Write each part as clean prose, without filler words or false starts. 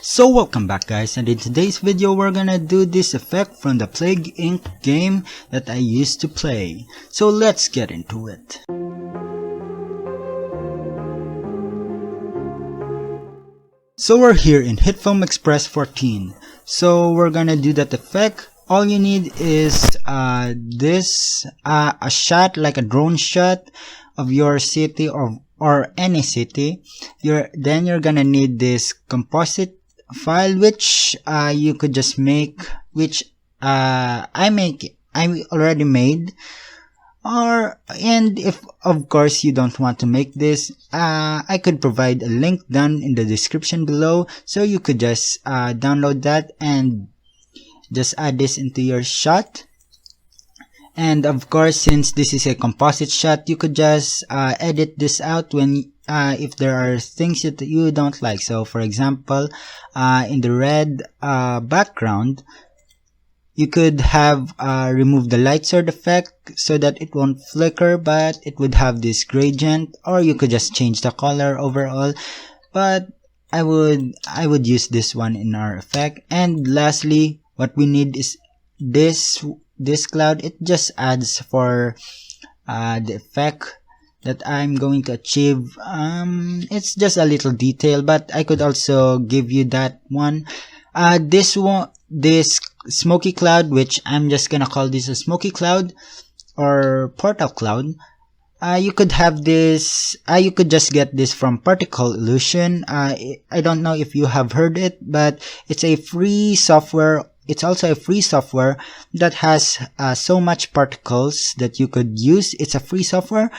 So welcome back guys, and in today's video we're gonna do this effect from the Plague Inc. game that I used to play. So let's get into it. So we're here in hitfilm Express 14. So we're gonna do that effect. All you need is a shot, like a drone shot of your city or any city. Then you're gonna need this composite file, which you could just make, which I already made. And if of course you don't want to make this, I could provide a link down in the description below, so you could just download that and just add this into your shot. And of course, since this is a composite shot, you could just edit this out when if there are things that you don't like. So for example, in the red background, you could have remove the light sword effect so that it won't flicker, but it would have this gradient, or you could just change the color overall. But I would use this one in our effect. And lastly, what we need is this cloud. It just adds for the effect that I'm going to achieve. It's just a little detail, but I could also give you that one. This smoky cloud, which I'm just gonna call this a smoky cloud or portal cloud. You could have this, you could just get this from Particle Illusion. I don't know if you have heard it, but it's a free software. It's also a free software that has so much particles that you could use. It's a free software,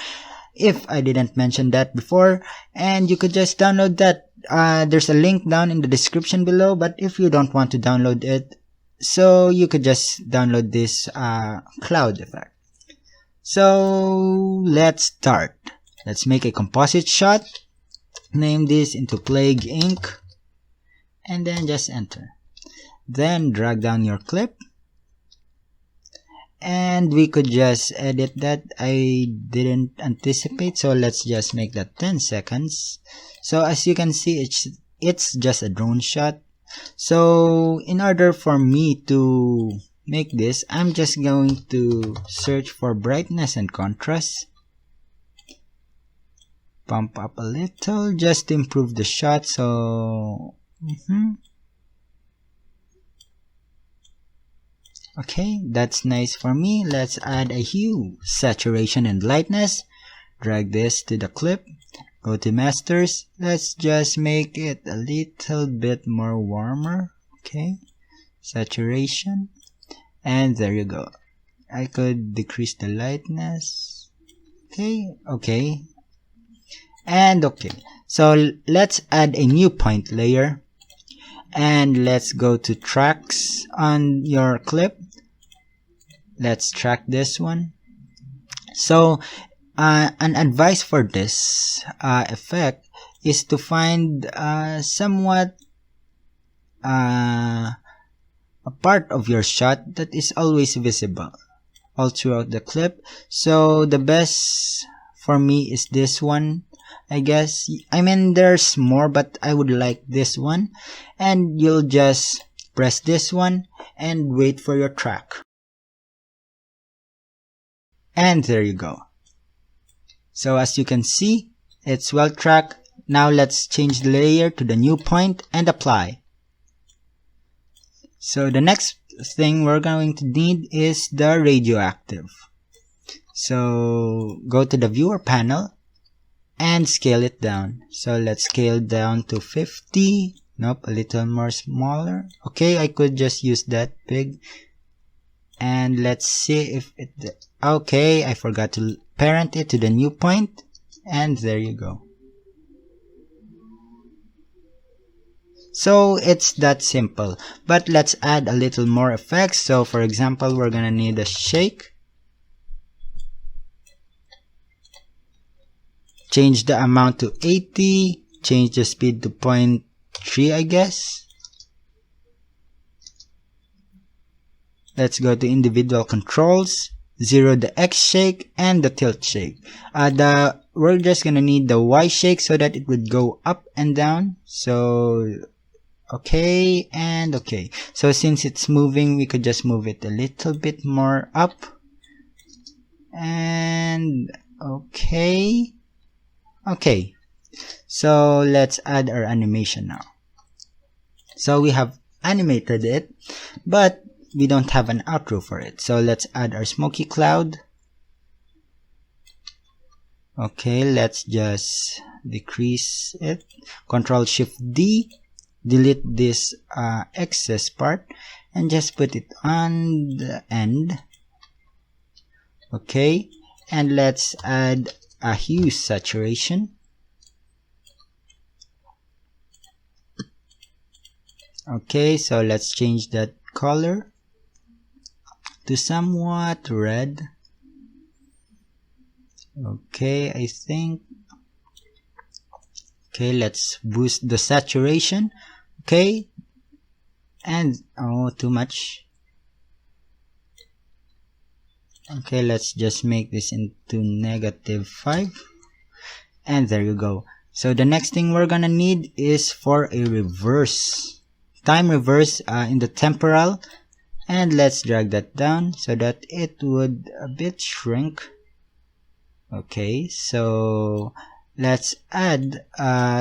if I didn't mention that before, and you could just download that. There's a link down in the description below, but if you don't want to download it, so you could just download this cloud effect. So let's start. Let's make a composite shot, name this into Plague Inc., and then just enter. Then drag down your clip, and we could just edit that. I didn't anticipate, so let's just make that 10 seconds. So as you can see, it's just a drone shot. So in order for me to make this, I'm just going to search for brightness and contrast, pump up a little just to improve the shot. So okay, that's nice for me. Let's add a hue, saturation, and lightness. Drag this to the clip, go to masters. Let's just make it a little bit more warmer. Okay, saturation, and there you go. I could decrease the lightness. Okay, and okay. So let's add a new point layer, and let's go to tracks on your clip. Let's track this one. So an advice for this effect is to find somewhat a part of your shot that is always visible all throughout the clip. So the best for me is this one, I guess. I mean, there's more, but I would like this one. And you'll just press this one and wait for your track. And there you go. So as you can see, it's well tracked. Now let's change the layer to the new point and apply. So the next thing we're going to need is the radioactive. So go to the viewer panel and scale it down. So let's scale down to 50. Nope, a little more smaller. Okay, I could just use that big. And let's see if it... Okay, I forgot to parent it to the new point. And there you go. So it's that simple. But let's add a little more effects. So for example, we're gonna need a shake. Change the amount to 80. Change the speed to 0.3, I guess. Let's go to individual controls, 0 the X shake and the tilt shake. We're just gonna need the Y shake so that it would go up and down. So Okay, and okay. So since it's moving, we could just move it a little bit more up. And okay. Okay. So let's add our animation now. So we have animated it, but we don't have an outro for it. So let's add our smoky cloud. Okay, let's just decrease it. Control Shift D, delete this excess part and just put it on the end. Okay, and let's add a hue saturation. Okay, so let's change that color to somewhat red. Okay, I think. Okay, let's boost the saturation. Okay, and oh, too much. Okay, let's just make this into -5, and there you go. So the next thing we're gonna need is for a reverse, time reverse in the temporal, and let's drag that down so that it would a bit shrink. Okay, so let's add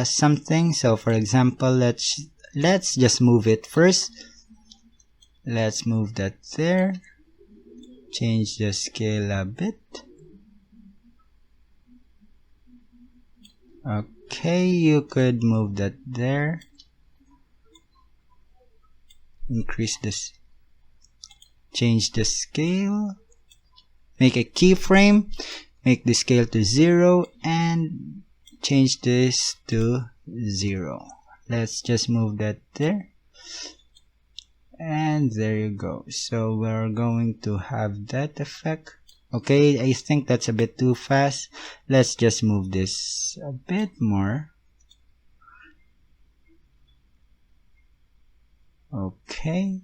something. So for example, let's just move it first. Let's move that there. Change the scale a bit. Okay, you could move that there. Increase this. Change the scale. Make a keyframe. Make the scale to 0 and change this to 0. Let's just move that there. And there you go. So we're going to have that effect. Okay, I think that's a bit too fast. Let's just move this a bit more. Okay,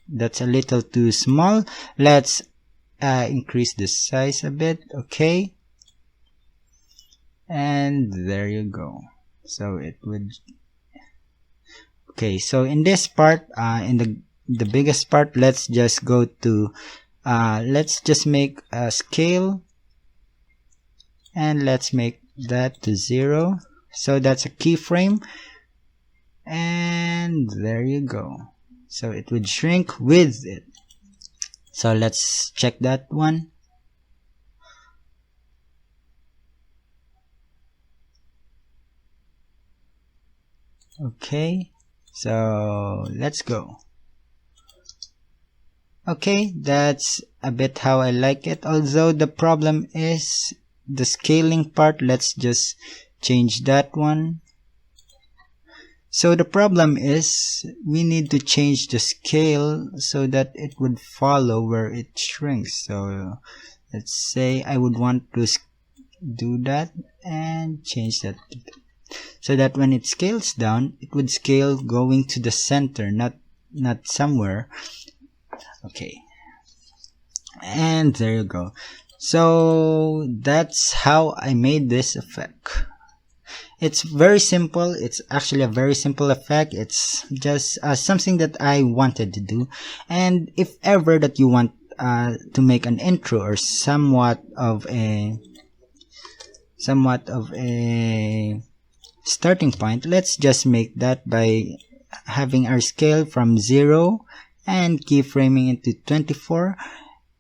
that's a little too small. Let's increase the size a bit. Okay, and there you go. So it would. Okay, so in this part, in the biggest part, let's just go to let's just make a scale, and let's make that to 0. So that's a keyframe, and there you go. So it would shrink with it. So let's check that one. Okay, so let's go. Okay, that's a bit how I like it. Although the problem is the scaling part. Let's just change that one. So the problem is we need to change the scale so that it would follow where it shrinks. So let's say I would want to do that and change that so that when it scales down, it would scale going to the center, not somewhere. Okay, and there you go. So that's how I made this effect. It's very simple. It's actually a very simple effect. It's just something that I wanted to do. And if ever that you want to make an intro or somewhat of a starting point, let's just make that by having our scale from 0 and keyframing into 24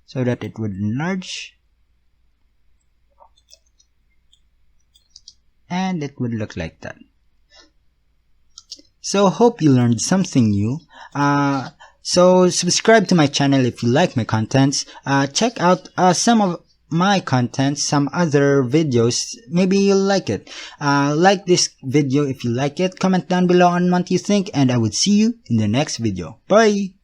so that it would enlarge. And it would look like that. So hope you learned something new. So subscribe to my channel if you like my contents. Check out some of my contents, some other videos. Maybe you'll like it. Like this video if you like it. Comment down below on what you think, and I would see you in the next video. Bye!